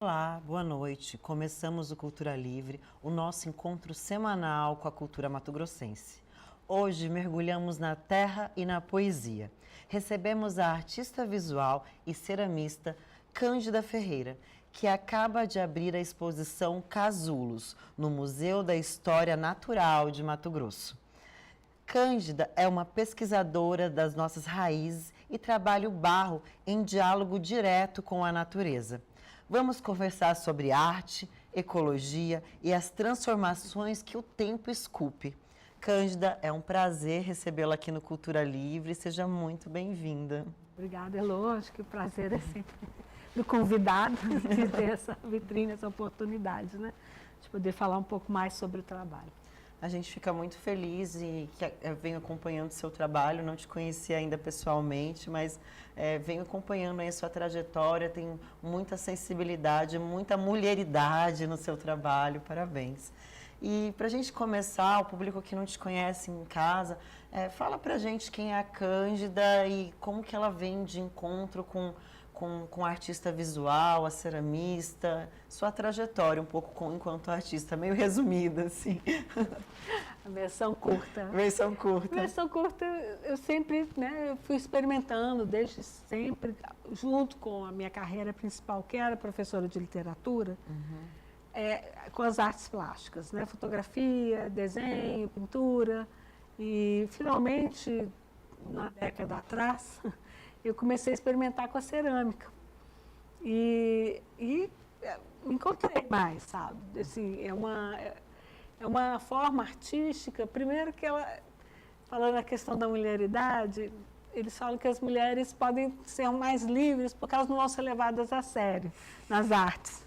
Olá, boa noite. Começamos o Cultura Livre, o nosso encontro semanal com a cultura mato-grossense. Hoje mergulhamos na terra e na poesia. Recebemos a artista visual e ceramista Cândida Ferreira, que acaba de abrir a exposição Casulos, no Museu da História Natural de Mato Grosso. Cândida é uma pesquisadora das nossas raízes e trabalha o barro em diálogo direto com a natureza. Vamos conversar sobre arte, ecologia e as transformações que o tempo esculpe. Cândida, é um prazer recebê-la aqui no Cultura Livre. Seja muito bem-vinda. Obrigada, Elô. Acho que o prazer é sempre do convidado de ter essa vitrine, essa oportunidade, né? De poder falar um pouco mais sobre o trabalho. A gente fica muito feliz e que eu venho acompanhando o seu trabalho, não te conheci ainda pessoalmente, mas venho acompanhando aí a sua trajetória, tem muita sensibilidade, muita mulheridade no seu trabalho, parabéns. E para a gente começar, o público que não te conhece em casa, fala para a gente quem é a Cândida e como que ela vem de encontro com a artista visual, a ceramista, sua trajetória um pouco enquanto artista, meio resumida, assim. A versão curta. Versão curta. A versão curta, eu sempre, né, eu fui experimentando desde sempre, junto com a minha carreira principal, que era professora de literatura, com as artes plásticas, né, fotografia, desenho, pintura, e finalmente, na década atrás, eu comecei a experimentar com a cerâmica e me encontrei mais, sabe? Assim, é uma forma artística, primeiro que ela, falando a questão da mulheridade, eles falam que as mulheres podem ser mais livres porque elas não vão ser levadas a sério nas artes.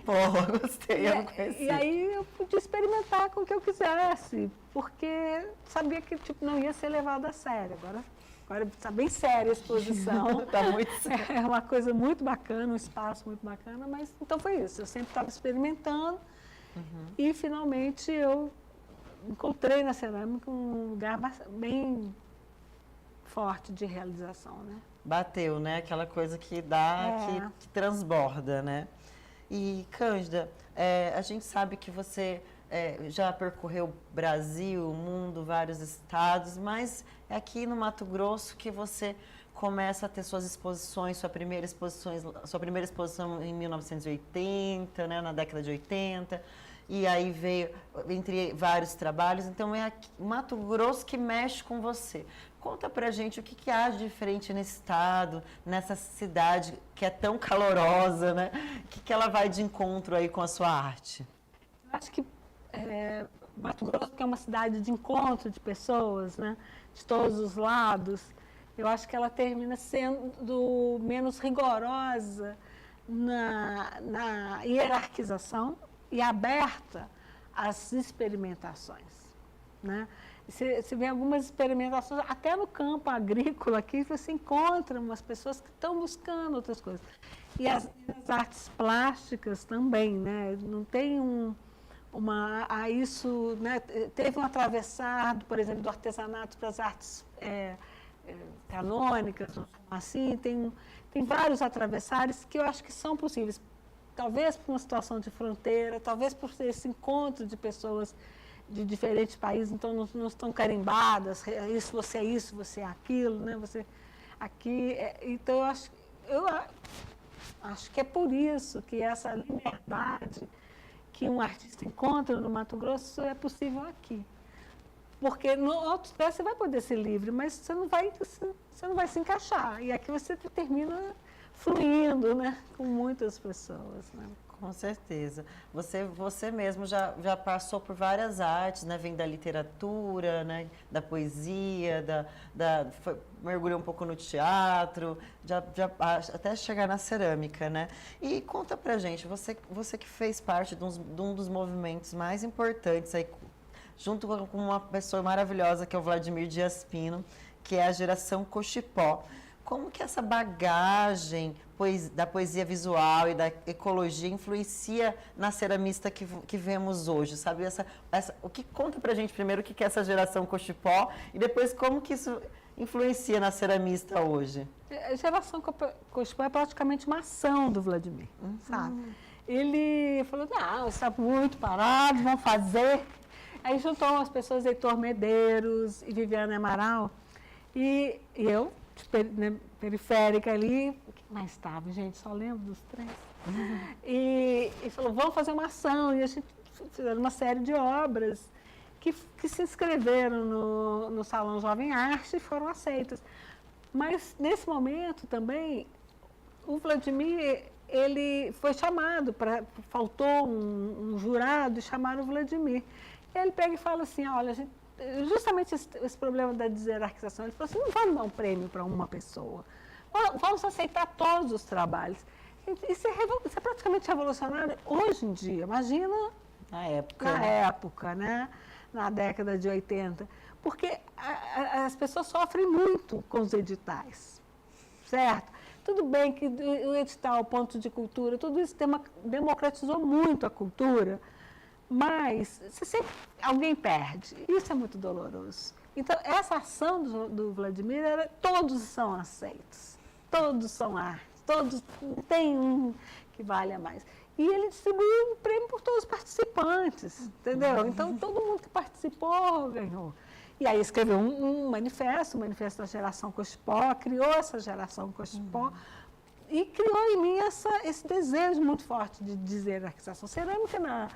Porra, gostei, eu não conheci. E aí eu podia experimentar com o que eu quisesse, porque sabia que tipo, não ia ser levada a sério. Agora está bem séria a exposição. Está muito séria. É uma coisa muito bacana, um espaço muito bacana, mas então foi isso. Eu sempre estava experimentando e finalmente eu encontrei na cerâmica um lugar bem forte de realização, né? Bateu, né? Aquela coisa que dá, que transborda, né? E, Cândida, a gente sabe que você já percorreu o Brasil, o mundo, vários estados, mas é aqui no Mato Grosso que você começa a ter suas exposições, sua primeira exposição em 1980, né, na década de 80, e aí veio entre vários trabalhos, então é aqui, Mato Grosso que mexe com você. Conta pra gente o que há de diferente nesse estado, nessa cidade que é tão calorosa, né? O que ela vai de encontro aí com a sua arte? Eu acho que Mato Grosso, que é uma cidade de encontro de pessoas, né, de todos os lados, eu acho que ela termina sendo menos rigorosa na hierarquização e aberta às experimentações, né? Você vê algumas experimentações, até no campo agrícola aqui, você encontra umas pessoas que estão buscando outras coisas. E as artes plásticas também, né? Não tem isso, né? Teve um atravessar, por exemplo, do artesanato para as artes canônicas, assim, tem vários atravessares que eu acho que são possíveis. Talvez por uma situação de fronteira, talvez por esse encontro de pessoas de diferentes países, então não estão carimbadas, isso, você é aquilo, né? Você aqui, então eu acho que é por isso que essa liberdade que um artista encontra no Mato Grosso é possível aqui. Porque no outro lugar você vai poder ser livre, mas você não vai se encaixar. E aqui você termina fluindo, né, com muitas pessoas, né? Com certeza. Você mesmo já passou por várias artes, né? Vem da literatura, né? Da poesia, mergulhou um pouco no teatro, até chegar na cerâmica, né? E conta pra gente, você que fez parte de um dos movimentos mais importantes aí, junto com uma pessoa maravilhosa que é o Vladimir Dias Pino, que é a geração Cochipó. Como que essa bagagem da poesia visual e da ecologia influencia na ceramista que vemos hoje, sabe? Conta pra gente primeiro o que é essa geração Cochipó e depois como que isso influencia na ceramista hoje? A geração Cospó é praticamente uma ação do Vladimir, sabe? Ele falou, não, está muito parado, vamos fazer. Aí juntou umas pessoas, Heitor Medeiros e Viviane Amaral, e eu, periférica ali, o que mais estava, gente? Só lembro dos três. E falou, vamos fazer uma ação, e a gente fizeram uma série de obras que se inscreveram no Salão Jovem Arte e foram aceitas. Mas, nesse momento também, o Vladimir, ele foi chamado, faltou um jurado e chamaram o Vladimir. E ele pega e fala assim, olha, justamente esse problema da deserarquização, ele falou assim, não vamos dar um prêmio para uma pessoa, vamos aceitar todos os trabalhos. Isso é praticamente revolucionário hoje em dia, imagina na época, né? Na década de 80, porque as pessoas sofrem muito com os editais, certo? Tudo bem que o edital, o ponto de cultura, tudo isso democratizou muito a cultura, mas alguém perde, isso é muito doloroso. Então, essa ação do Vladimir, todos são aceitos, todos são artes, todos, tem um que valha mais. E ele distribuiu um prêmio por todos os participantes, entendeu? Então, todo mundo que participou ganhou. E aí escreveu um manifesto, o Manifesto da Geração Cospó, criou essa geração Cospó e criou em mim esse desejo muito forte de deserarquização. Cerâmica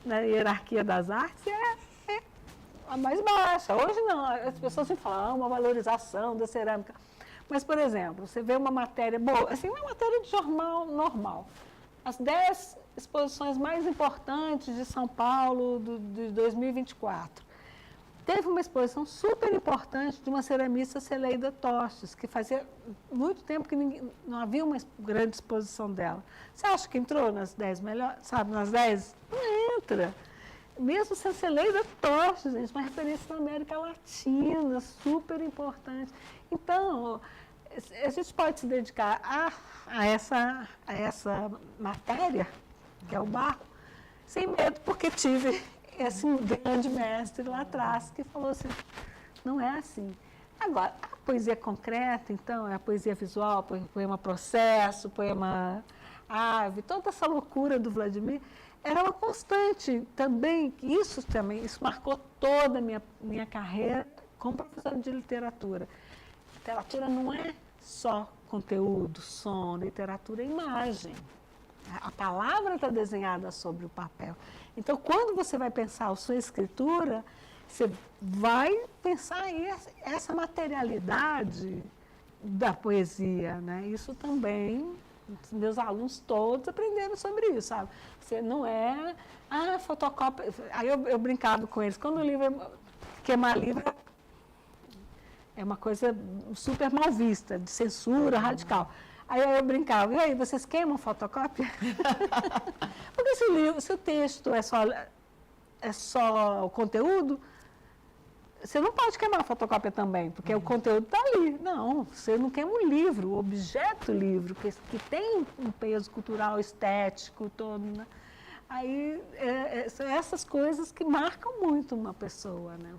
na hierarquia das artes é a mais baixa. Hoje não, as pessoas sempre falam uma valorização da cerâmica. Mas, por exemplo, você vê uma matéria boa, assim, uma matéria de jornal normal. As 10 exposições mais importantes de São Paulo de 2024. Teve uma exposição super importante de uma ceramista, Celeida Tostes, que fazia muito tempo que não havia uma grande exposição dela. Você acha que entrou nas 10 melhores, sabe, nas 10? Não entra. Mesmo sendo Celeida Tostes, gente, uma referência na América Latina, super importante. Então, a gente pode se dedicar a essa matéria, que é o barro, sem medo, porque tive esse grande mestre lá atrás que falou assim, não é assim. Agora, a poesia concreta, então, é a poesia visual, poema processo, poema ave, toda essa loucura do Vladimir, era uma constante também, isso marcou toda a minha carreira como professora de literatura. Literatura não é só conteúdo, som, literatura é imagem. A palavra está desenhada sobre o papel. Então, quando você vai pensar a sua escritura, você vai pensar essa materialidade da poesia, né? Isso também, meus alunos todos aprenderam sobre isso, sabe? Você não é, fotocópia. Aí eu brincava com eles, quando o livro, queimar livro, é uma coisa super mal vista, de censura radical. Aí eu brincava, e aí, vocês queimam fotocópia? Porque se o texto é só o conteúdo, você não pode queimar a fotocópia também, porque o conteúdo está ali. Não, você não queima o livro, o objeto livro, que tem um peso cultural, estético, todo, né? Aí, são essas coisas que marcam muito uma pessoa, né?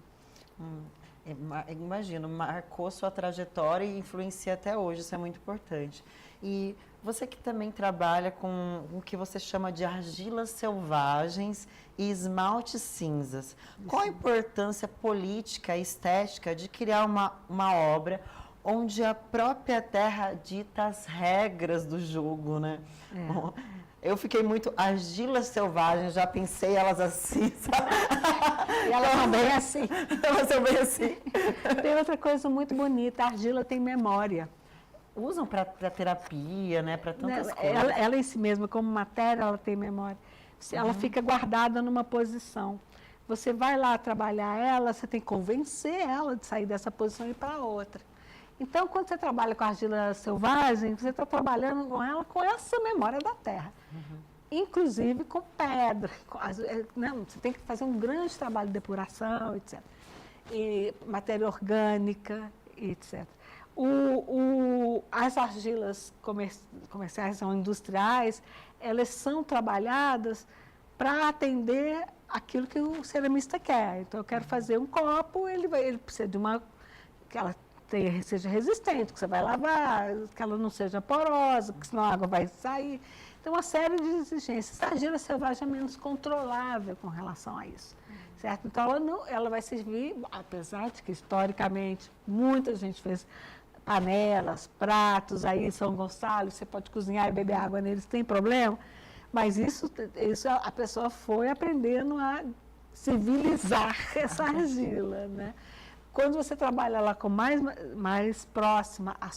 Imagino, marcou sua trajetória e influencia até hoje, isso é muito importante. E você que também trabalha com o que você chama de argilas selvagens e esmaltes cinzas, qual a importância política e estética de criar uma obra onde a própria terra dita as regras do jogo, né? Eu fiquei muito argilas selvagens, já pensei elas assim, sabe? E elas são bem assim. Elas são bem assim. Tem outra coisa muito bonita, a argila tem memória. Usam para terapia, né? Para tantas coisas. Ela em si mesma, como matéria, ela tem memória. Ela fica guardada numa posição. Você vai lá trabalhar ela, você tem que convencer ela de sair dessa posição e ir para outra. Então, quando você trabalha com argila selvagem, você está trabalhando com ela com essa memória da terra. Inclusive com pedra. Você tem que fazer um grande trabalho de depuração, etc. E matéria orgânica, etc. As argilas comerciais ou industriais, elas são trabalhadas para atender aquilo que o ceramista quer. Então, eu quero fazer um copo, ele precisa de aquela seja resistente, que você vai lavar, que ela não seja porosa, porque senão a água vai sair. Então, uma série de exigências. A argila selvagem é menos controlável com relação a isso, certo? Então, ela vai servir, apesar de que, historicamente, muita gente fez panelas, pratos, aí em São Gonçalo, você pode cozinhar e beber água neles, tem problema, mas isso a pessoa foi aprendendo a civilizar essa argila, né? Quando você trabalha lá com mais próxima ao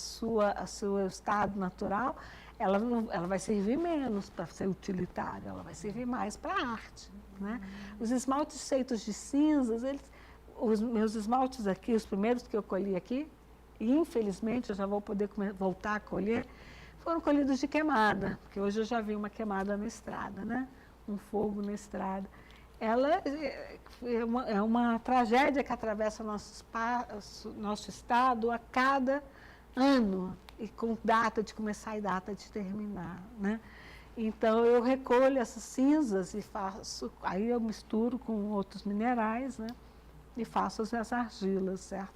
seu estado natural, ela vai servir menos para ser utilitária, ela vai servir mais para a arte, né? Os esmaltes feitos de cinzas, os meus esmaltes aqui, os primeiros que eu colhi aqui, e infelizmente eu já vou poder voltar a colher, foram colhidos de queimada, porque hoje eu já vi uma queimada na estrada, né? Um fogo na estrada. Ela é uma tragédia que atravessa nosso estado a cada ano, e com data de começar e data de terminar, né? Então, eu recolho essas cinzas e faço, aí eu misturo com outros minerais, né? E faço as argilas, certo?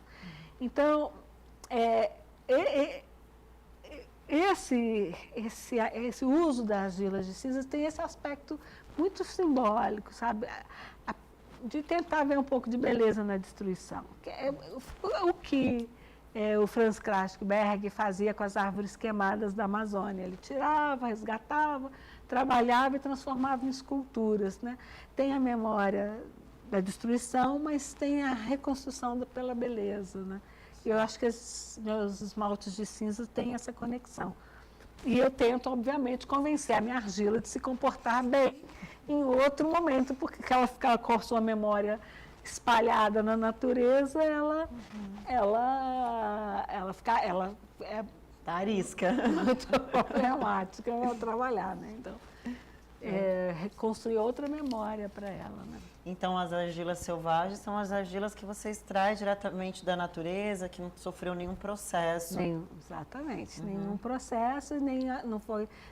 Então, esse uso das argilas de cinzas tem esse aspecto muito simbólico, sabe? De tentar ver um pouco de beleza na destruição. O que o Franz Kraftberg fazia com as árvores queimadas da Amazônia. Ele tirava, resgatava, trabalhava e transformava em esculturas, né? Tem a memória da destruição, mas tem a reconstrução pela beleza, né? E eu acho que meus esmaltes de cinza têm essa conexão. E eu tento, obviamente, convencer a minha argila de se comportar bem em outro momento, porque ela fica com a sua memória espalhada na natureza, ela é arisca. muito problemática ao trabalhar, né? Então, reconstruir outra memória para ela, né? Então, as argilas selvagens são as argilas que você extrai diretamente da natureza, que não sofreu nenhum processo. Exatamente, nenhum processo,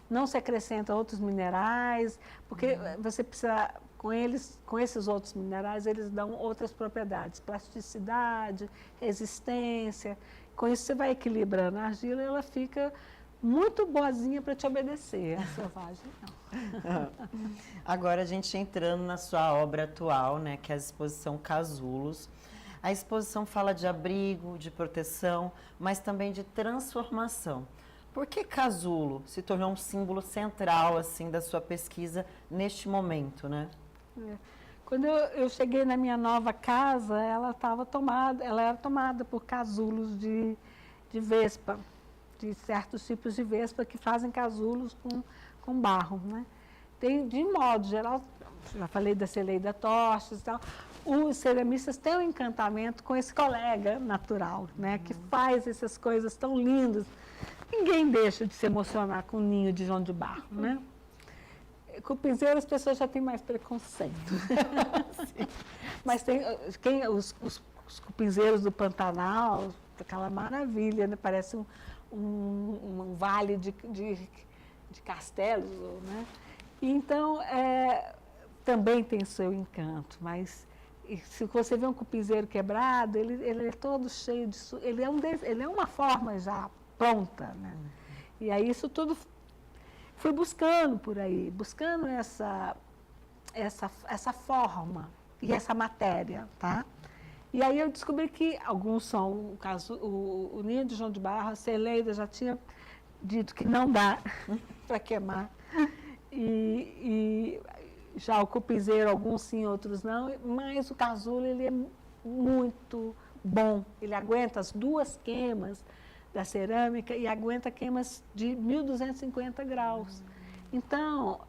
não se acrescenta outros minerais, porque você precisa, com esses outros minerais, eles dão outras propriedades, plasticidade, resistência. Com isso você vai equilibrando a argila e ela fica muito boazinha para te obedecer. A selvagem não. Agora a gente entrando na sua obra atual, né, que é a exposição Casulos. A exposição fala de abrigo, de proteção, mas também de transformação. Por que casulo se tornou um símbolo central assim da sua pesquisa neste momento, né? Quando eu cheguei na minha nova casa, ela era tomada por casulos de vespa, de certos tipos de vespa que fazem casulos com barro, né? Tem, de modo geral, já falei da Celeida Toches e tal, os ceramistas têm um encantamento com esse colega natural, né? Que faz essas coisas tão lindas. Ninguém deixa de se emocionar com um ninho de João de Barro, né? Com o piseiro as pessoas já têm mais preconceito. Mas tem os cupinzeiros do Pantanal, aquela maravilha, né? Parece um vale de castelos, né? Então, também tem seu encanto, mas se você vê um cupinzeiro quebrado, ele é todo cheio de... Ele é uma forma já pronta, né? E aí isso tudo fui buscando por aí, buscando essa forma e essa matéria, tá? E aí eu descobri que alguns são, o caso, o ninho de João de Barro, a Celeida já tinha dito que não dá para queimar. E já o cupinzeiro, alguns sim, outros não, mas o casulo, ele é muito bom, ele aguenta as duas queimas da cerâmica e aguenta queimas de 1250 graus. Então,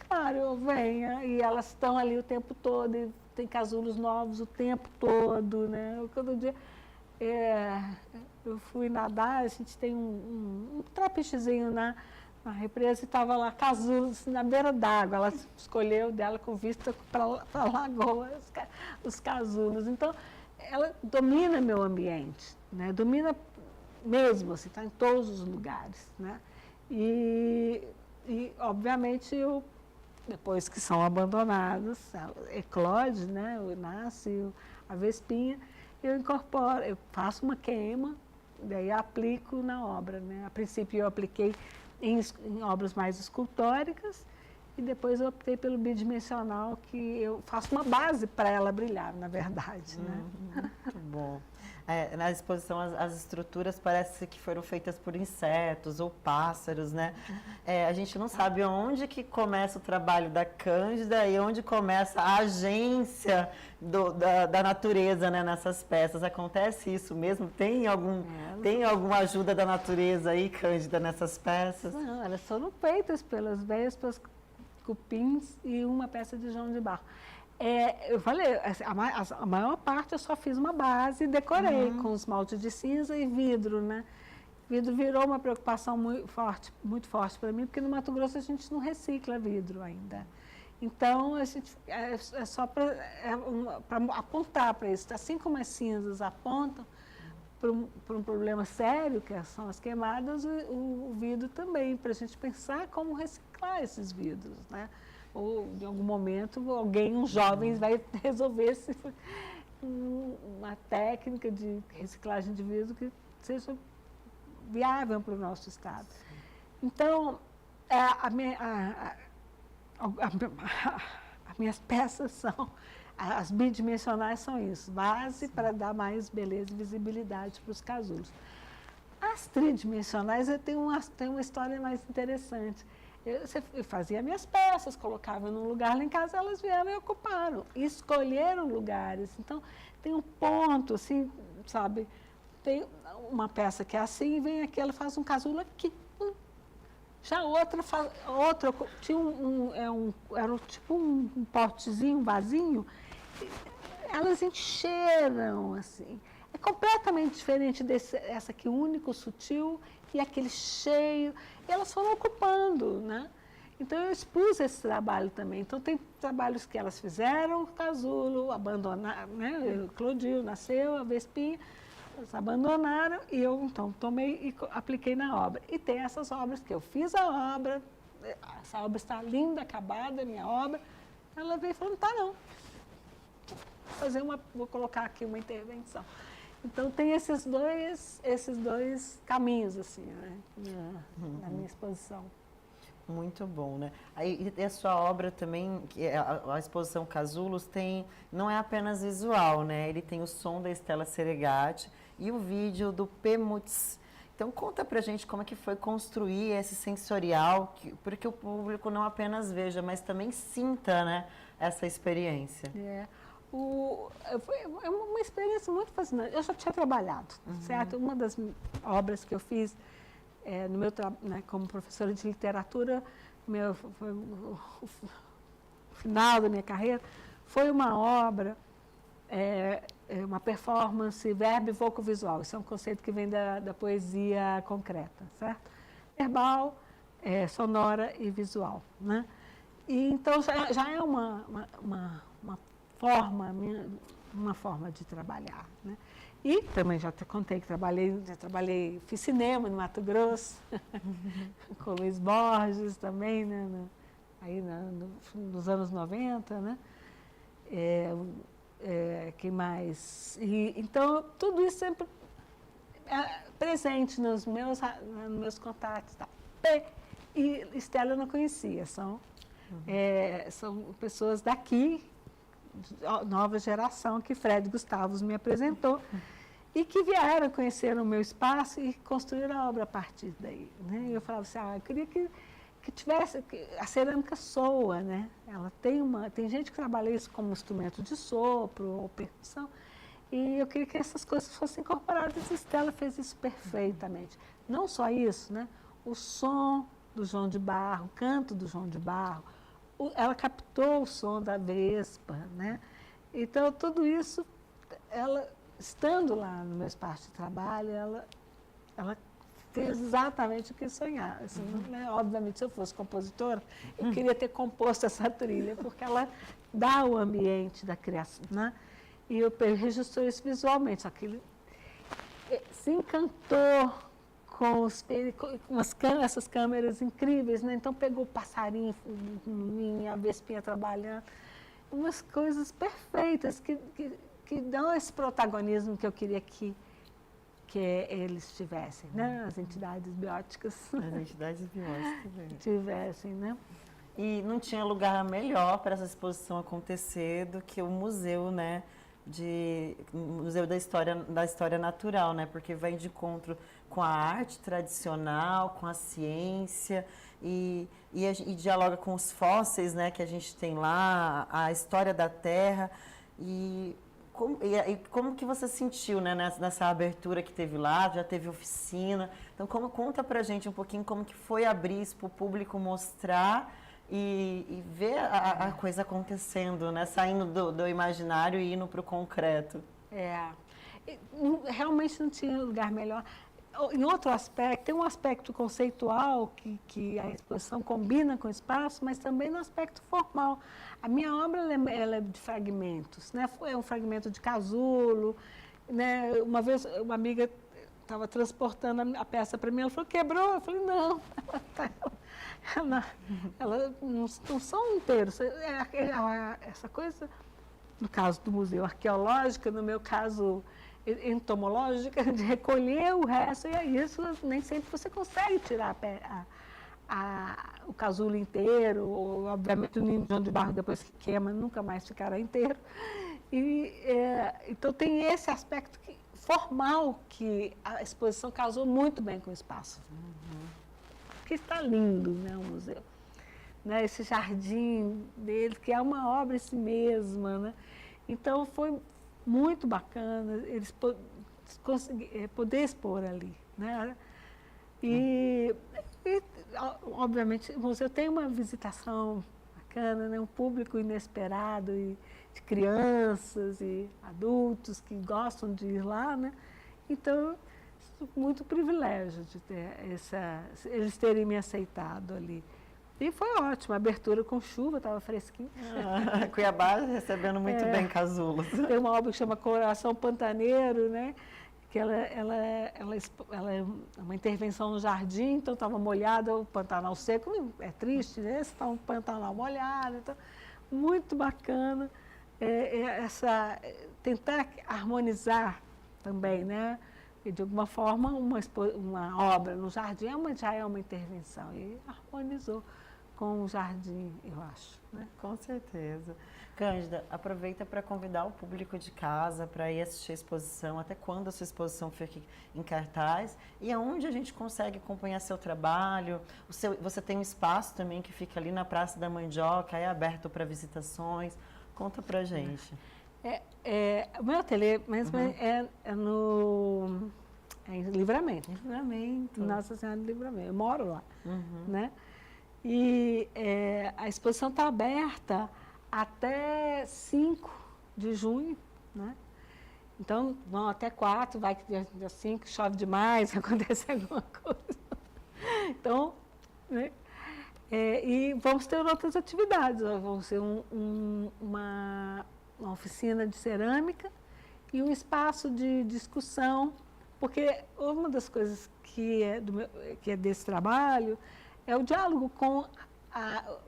claro, eu venho e elas estão ali o tempo todo, e tem casulos novos o tempo todo, né? Todo dia eu fui nadar, a gente tem um trapichezinho na represa e estava lá casulos na beira d'água. Ela escolheu dela com vista para a lagoa, os casulos. Então, ela domina meu ambiente, né? Domina mesmo, assim, está em todos os lugares, né? E obviamente, depois que são abandonados, eclode, né? Nasce a vespinha, eu incorporo, eu faço uma queima, daí aplico na obra, né? A princípio eu apliquei em obras mais escultóricas e depois eu optei pelo bidimensional, que eu faço uma base para ela brilhar, na verdade, né? Muito bom. Na exposição, as estruturas parece que foram feitas por insetos ou pássaros, né? A gente não sabe onde que começa o trabalho da Cândida e onde começa a agência da natureza, né, nessas peças. Acontece isso mesmo? Tem alguma ajuda da natureza aí, Cândida, nessas peças? Não, elas foram feitas pelas vespas, cupins e uma peça de João de Barro. Eu falei, a maior parte eu só fiz uma base e decorei com esmalte de cinza e vidro, né? Vidro virou uma preocupação muito forte para mim, porque no Mato Grosso a gente não recicla vidro ainda. Então, a gente, é só para apontar para isso. Assim como as cinzas apontam para um problema sério, que são as queimadas, o vidro também, para a gente pensar como reciclar esses vidros, né? Ou, em algum momento, um jovem vai resolver uma técnica de reciclagem de vidro que seja viável para o nosso estado. Então, as minhas peças as bidimensionais são isso, base para dar mais beleza e visibilidade para os casulos. As tridimensionais eu tenho uma história mais interessante. Eu fazia minhas peças, colocava num lugar lá em casa, elas vieram e ocuparam, e escolheram lugares. Então, tem um ponto, assim, sabe? Tem uma peça que é assim, vem aqui, ela faz um casulo aqui. Já outra tinha era tipo um potezinho, um vasinho, elas encheram, assim. É completamente diferente essa aqui, único, sutil, e aquele cheio, e elas foram ocupando, né? Então, eu expus esse trabalho também. Então, tem trabalhos que elas fizeram, casulo, abandonaram, né? Eclodiu, nasceu, a vespinha, elas abandonaram, e eu, então, tomei e apliquei na obra. E tem essas obras que eu fiz a obra, essa obra está linda, acabada, a minha obra, ela veio e falou, não está não. Vou colocar aqui uma intervenção. Então, tem esses dois caminhos, assim, né, na minha exposição. Muito bom, né? Aí, e a sua obra também, a exposição Casulos, não é apenas visual, né? Ele tem o som da Estela Seregatti e o vídeo do Pemutz. Então, conta pra gente como é que foi construir esse sensorial, porque o público não apenas veja, mas também sinta, né, essa experiência. É uma experiência muito fascinante. Eu já tinha trabalhado, certo? Uma das obras que eu fiz no meu né, como professora de literatura, foi o final da minha carreira, foi uma obra, uma performance verbo e vocovisual. Isso é um conceito que vem da poesia concreta, certo? Verbal, sonora e visual, né? E, então, já é uma forma de trabalhar, né? E também já contei que fiz cinema no Mato Grosso, com Luiz Borges também, né? Aí nos anos 90, né? Quem mais? Então, tudo isso sempre é presente nos meus contatos. Tá? E Estela eu não conhecia, são pessoas daqui, nova geração, que Fred Gustavus me apresentou, e que vieram conhecer o meu espaço e construíram a obra a partir daí, né? E eu falava assim, eu queria que tivesse, a cerâmica soa, né? Ela tem gente que trabalha isso como instrumento de sopro ou percussão, e eu queria que essas coisas fossem incorporadas, e Estela fez isso perfeitamente. Não só isso, né? O som do João de Barro, o canto do João de Barro, ela captou o som da vespa, né? Então, tudo isso, ela, estando lá no meu espaço de trabalho, ela fez exatamente o que sonhava. Assim, né? Obviamente, se eu fosse compositora, eu queria ter composto essa trilha, porque ela dá o ambiente da criação, né? E eu registrou isso visualmente, só que ele se encantou com essas câmeras incríveis, né? Então pegou o passarinho, a vespinha trabalhando, umas coisas perfeitas que que dão esse protagonismo que eu queria que eles tivessem, né? As entidades bióticas. As entidades bióticas também. Tivessem, né? E não tinha lugar melhor para essa exposição acontecer do que o museu, né? Museu da História Natural, né? Porque vai de encontro com a arte tradicional, com a ciência e dialoga com os fósseis, né? Que a gente tem lá, a história da Terra e como que você sentiu, né, nessa abertura que teve lá, já teve oficina, então conta pra gente um pouquinho como que foi abrir isso para o público mostrar e ver a coisa acontecendo, né, saindo do imaginário e indo para o concreto. Realmente não tinha lugar melhor. Em outro aspecto, tem um aspecto conceitual que a exposição combina com o espaço, mas também no aspecto formal. A minha obra ela é de fragmentos, né? É um fragmento de casulo, né? Uma vez uma amiga estava transportando a peça para mim, ela falou, quebrou? Eu falei, não, ela não são inteiros. Essa coisa, no caso do museu arqueológico, no meu caso entomológica, de recolher o resto, e é isso, nem sempre você consegue tirar o casulo inteiro, ou, obviamente o ninho de barro depois que queima nunca mais ficará inteiro. Então tem esse aspecto formal que a exposição casou muito bem com o espaço. Porque está lindo, né, o museu. Né, esse jardim dele, que é uma obra em si mesma, né? Então foi muito bacana eles poder expor ali, né? E, obviamente, o museu tem uma visitação bacana, né? Um público inesperado, de crianças e adultos que gostam de ir lá, né? Então, muito privilégio de ter eles terem me aceitado ali. E foi ótimo, a abertura com chuva, estava fresquinho. Cuiabá recebendo muito bem casulos. Tem uma obra que chama Coração Pantaneiro, né? Que ela é uma intervenção no jardim, então estava molhada, o Pantanal seco, é triste, né? Está um Pantanal molhado, então, muito bacana. Tentar harmonizar também, né? E de alguma forma, uma obra no jardim já é uma intervenção, e harmonizou com o jardim, eu acho. Né? Com certeza. Cândida, aproveita para convidar o público de casa para ir assistir a exposição, até quando a sua exposição fica em cartaz e aonde a gente consegue acompanhar seu trabalho. Você tem um espaço também que fica ali na Praça da Mandioca, é aberto para visitações. Conta para a gente. O meu ateliê mesmo é em Livramento. Livramento. Nossa Senhora de Livramento. Eu moro lá. Né? E a exposição está aberta até 5 de junho, né? Então, vão até 4, vai que dia 5 chove demais, acontece alguma coisa. Então, né? E vamos ter outras atividades, vamos ter uma oficina de cerâmica e um espaço de discussão, porque uma das coisas que é desse trabalho é o diálogo com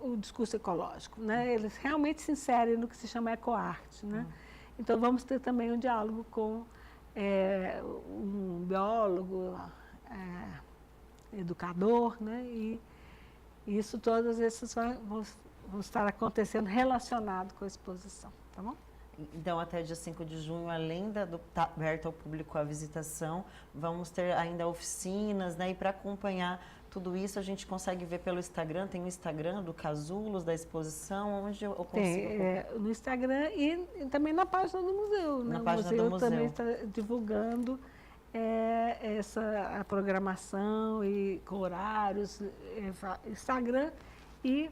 o discurso ecológico, né? Eles realmente se inserem no que se chama ecoarte, né? Então, vamos ter também um diálogo com um biólogo, educador, né? E isso, todas essas vão estar acontecendo relacionado com a exposição, tá bom? Então, até dia 5 de junho, além do estar aberto ao público a visitação, vamos ter ainda oficinas, né? E para acompanhar tudo isso, a gente consegue ver pelo Instagram, tem o Instagram do Casulos, da exposição, onde eu consigo... Tem, no Instagram e também na página do museu. Na né? página do museu. Também está divulgando a programação e com horários, Instagram e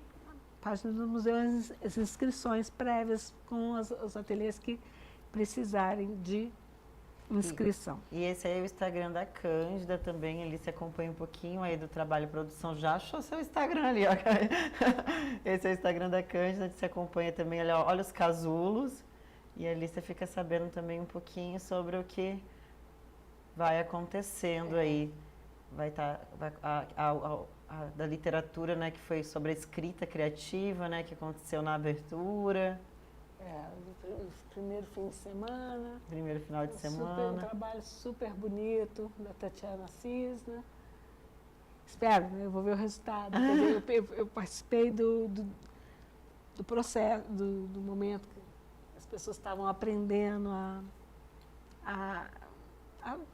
página do museu, as inscrições prévias com os ateliês que precisarem de inscrição. E esse aí é o Instagram da Cândida também, ali você acompanha um pouquinho aí do trabalho e produção, já achou seu Instagram ali, ó. Esse é o Instagram da Cândida, você acompanha também, olha os casulos, e ali você fica sabendo também um pouquinho sobre o que vai acontecendo aí. Vai estar da literatura, né, que foi sobre a escrita criativa, né, que aconteceu na abertura. O primeiro fim de semana. Primeiro final de Um semana. trabalho super bonito da Tatiana Assis, né? Espero, né? Eu vou ver o resultado. Eu participei do processo, do momento que as pessoas estavam aprendendo a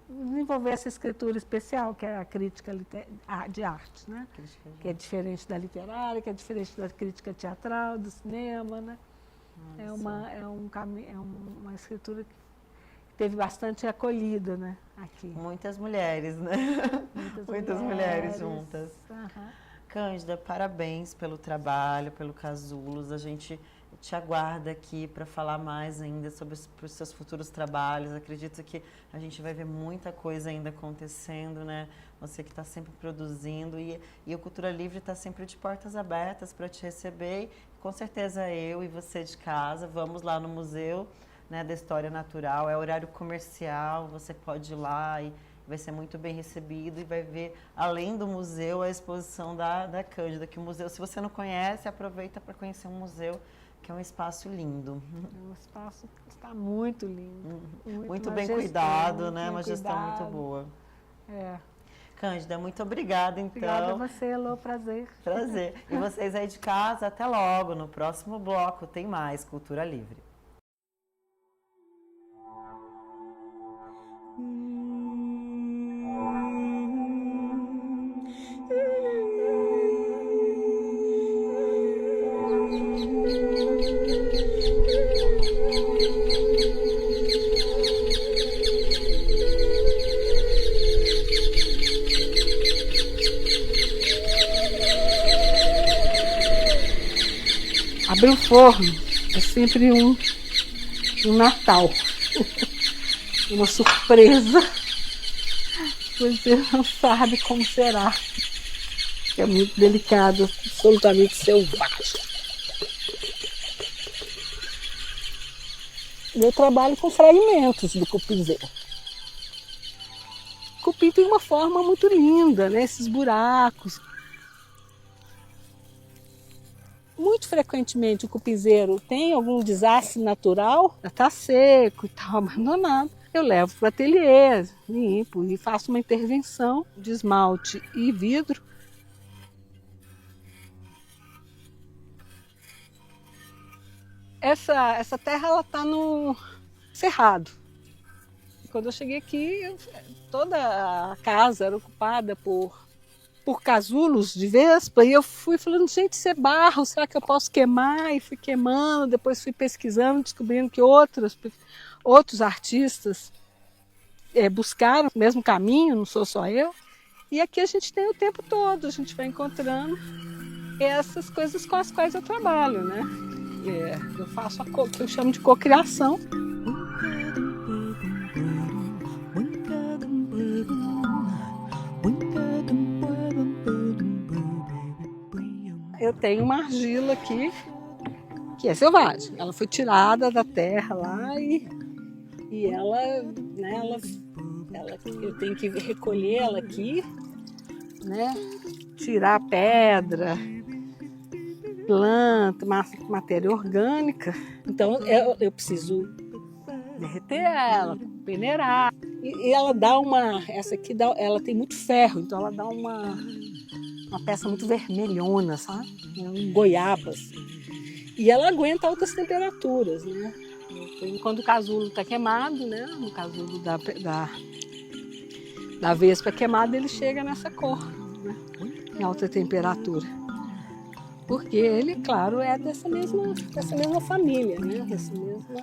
desenvolver essa escritura especial, que é a crítica de arte, né? Que é diferente da literária, que é diferente da crítica teatral, do cinema, né? É uma escritura que teve bastante acolhida, né? Aqui. Muitas mulheres, né? Muitas mulheres juntas. Uhum. Cândida, parabéns pelo trabalho, pelo Casulos. A gente te aguarda aqui para falar mais ainda sobre os seus futuros trabalhos. Acredito que a gente vai ver muita coisa ainda acontecendo, né? Você que está sempre produzindo e o Cultura Livre está sempre de portas abertas para te receber. Com certeza eu e você de casa vamos lá no Museu, né, da História Natural. É horário comercial, você pode ir lá e vai ser muito bem recebido e vai ver, além do museu, a exposição da Cândida, que o museu, se você não conhece, aproveita para conhecer um museu, que é um espaço lindo. O espaço está muito lindo. Muito bem cuidado, né? Uma gestão muito boa. É. Cândida, muito obrigada, então. Obrigada a você, Elô, prazer. Prazer. E vocês aí de casa, até logo. No próximo bloco tem mais Cultura Livre. Abrir o forno é sempre um Natal, uma surpresa. Você não sabe como será. É muito delicado, absolutamente selvagem. Eu trabalho com fragmentos do cupinzeiro. O cupim tem uma forma muito linda, né? Esses buracos. Muito frequentemente o cupinzeiro tem algum desastre natural, está seco e está abandonado. Eu levo para o ateliê, limpo e faço uma intervenção de esmalte e vidro. Essa terra está no Cerrado. Quando eu cheguei aqui, toda a casa era ocupada por casulos de vespa, e eu fui falando, gente, isso é barro, será que eu posso queimar? E fui queimando, depois fui pesquisando, descobrindo que outros artistas buscaram o mesmo caminho, não sou só eu. E aqui a gente tem o tempo todo, a gente vai encontrando essas coisas com as quais eu trabalho, né? Eu faço o que eu chamo de cocriação. Eu tenho uma argila aqui, que é selvagem. Ela foi tirada da terra lá e ela, né, eu tenho que recolher ela aqui, né, tirar a pedra, planta, matéria orgânica. Então eu preciso derreter ela, peneirar. E ela dá essa aqui ela tem muito ferro, então ela dá uma peça muito vermelhona, sabe? Goiabas. E ela aguenta altas temperaturas, né? Quando o casulo está queimado, né? O casulo da vespa queimado, ele chega nessa cor, né? Em alta temperatura. Porque ele, claro, é dessa mesma família, né? Dessa mesma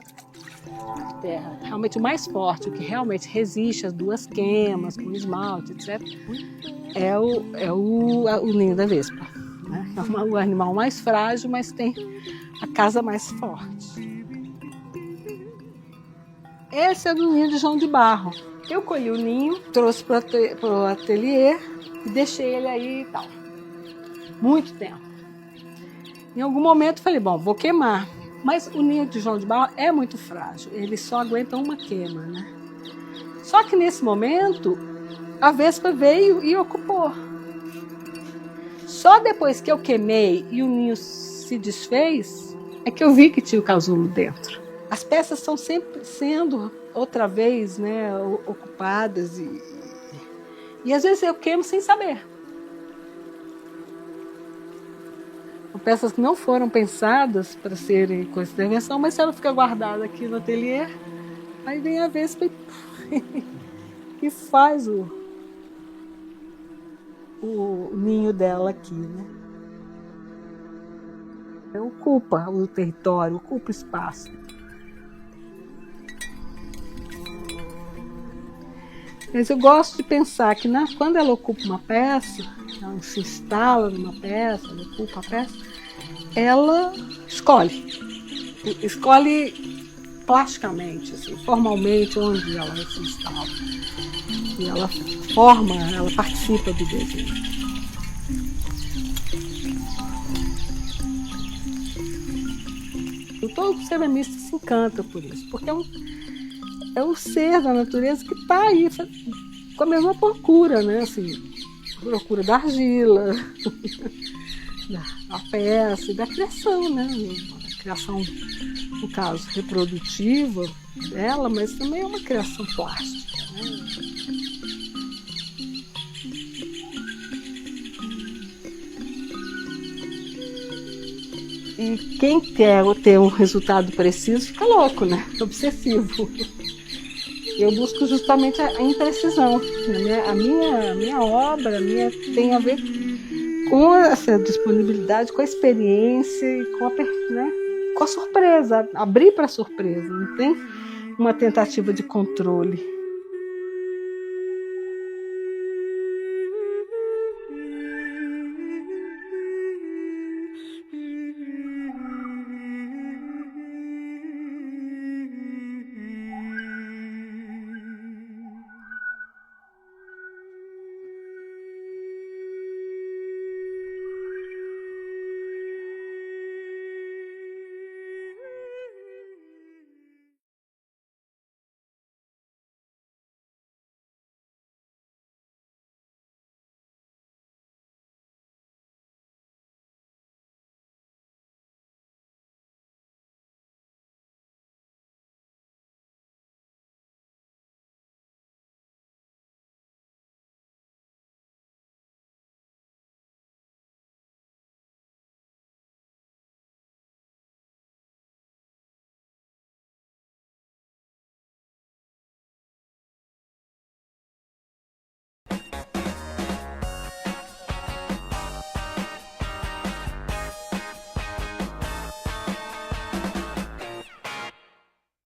terra. Realmente o mais forte, o que realmente resiste às duas queimas, com esmalte, etc., é o ninho da vespa, né? É o animal mais frágil, mas tem a casa mais forte. Esse é do ninho de João de Barro. Eu colhi o ninho, trouxe para o ateliê e deixei ele aí e tal. Muito tempo. Em algum momento falei, bom, vou queimar. Mas o ninho de João de Barro é muito frágil, ele só aguenta uma queima, né? Só que nesse momento, a vespa veio e ocupou. Só depois que eu queimei e o ninho se desfez, é que eu vi que tinha o casulo dentro. As peças estão sempre sendo, outra vez, né, ocupadas e às vezes eu queimo sem saber. São peças que não foram pensadas para serem com essa intervenção, mas se ela fica guardada aqui no ateliê, aí vem a Vespa e faz o ninho dela aqui, né? Ocupa o território, ocupa o espaço. Mas eu gosto de pensar que quando ela ocupa uma peça, ela se instala numa peça, ela ocupa a peça, ela escolhe plasticamente, assim, formalmente, onde ela se instala. E ela ela participa do desenho. Todo ceramista se encanta por isso, porque é um ser da natureza que está aí com a mesma procura, né? Assim, procura da argila, da peça e da criação, né? A criação, no caso, reprodutiva dela, mas também é uma criação plástica, né? E quem quer ter um resultado preciso fica louco, né? Obsessivo. Eu busco justamente a imprecisão. A minha obra tem a ver com essa disponibilidade, com a experiência e com a surpresa. Abrir para a surpresa. Não tem uma tentativa de controle.